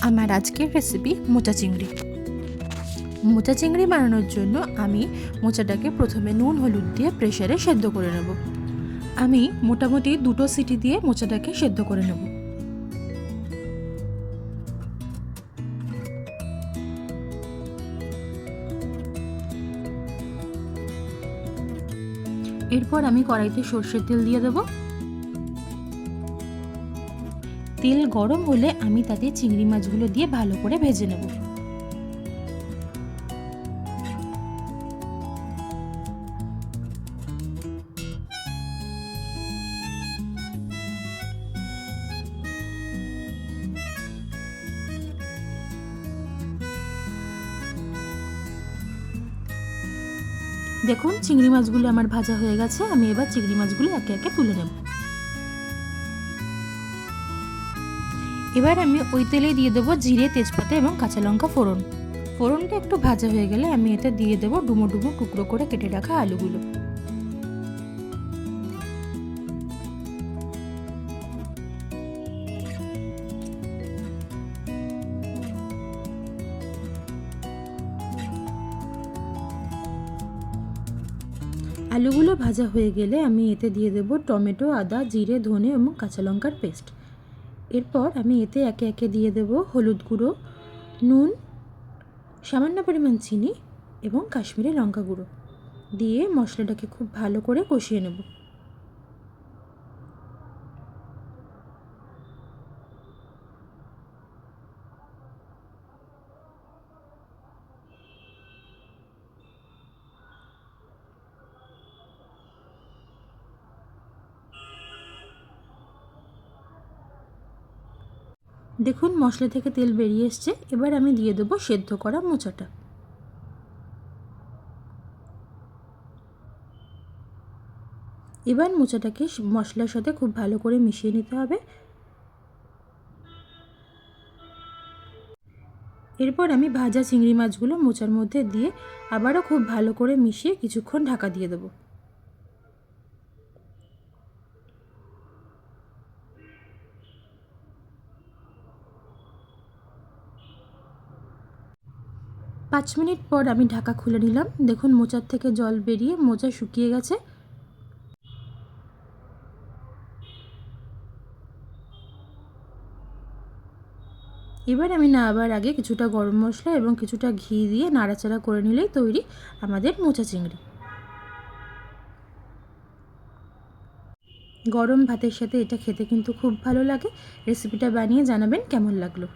আমার আজকের রেসিপি মোচা চিংড়ি। মোচা চিংড়ি বানানোর জন্য আমি মোচাটাকে প্রথমে নুন হলুদ দিয়ে প্রেসারে সেদ্ধ করে নেব। আমি মোটামুটি 2টো সিটি দিয়ে মোচাটাকে সেদ্ধ করে নেব। এরপর আমি কড়াইতে সর্ষের তেল দিয়ে দেব। তেল গরম হলে আমি তাতে চিংড়ি মাছগুলো দিয়ে ভালো করে ভেজে নেব। দেখুন চিংড়ি মাছগুলো আমার ভাজা হয়ে গেছে। আমি এবার চিংড়ি মাছগুলো একে একে তুলে নেব। এবার আমি ওই তেলে দিয়ে দেবো জিরে, তেজপাতা এবং কাঁচা লঙ্কা ফোড়ন। ফোড়নটা একটু ভাজা হয়ে গেলে আমি এতে দিয়ে দেবো ডুমো ডুমো টুকরো করে কেটে রাখা আলুগুলো। আলুগুলো ভাজা হয়ে গেলে আমি এতে দিয়ে দেব টমেটো, আদা, জিরে, ধনে এবং কাঁচা লঙ্কার পেস্ট। এরপর আমি এতে একে একে দিয়ে দেব হলুদ গুঁড়ো, নুন, সামান্য পরিমাণ চিনি এবং কাশ্মীরি লঙ্কা গুঁড়ো দিয়ে মশলাটাকে খুব ভালো করে কষিয়ে নেব। দেখুন মশলা থেকে তেল বেরিয়ে এসছে। এবার আমি দিয়ে দেবো সেদ্ধ করা মোচাটা। এবার মোচাটাকে মশলার সাথে খুব ভালো করে মিশিয়ে নিতে হবে। এরপর আমি ভাজা চিংড়ি মাছগুলো মোচার মধ্যে দিয়ে আবারও খুব ভালো করে মিশিয়ে কিছুক্ষণ ঢাকা দিয়ে দেবো। পাঁচ মিনিট পর আমি ঢাকা খুলে নিলাম। দেখুন মোচার থেকে জল বেরিয়ে মোচা শুকিয়ে গেছে। এবার আমি নামাবার আগে কিছুটা গরম মশলা এবং কিছুটা ঘি দিয়ে নাড়াচাড়া করে নিলেই তৈরি আমাদের মোচা চিংড়ি। গরম ভাতের সাথে এটা খেতে কিন্তু খুব ভালো লাগে। রেসিপিটা বানিয়ে জানাবেন কেমন লাগলো।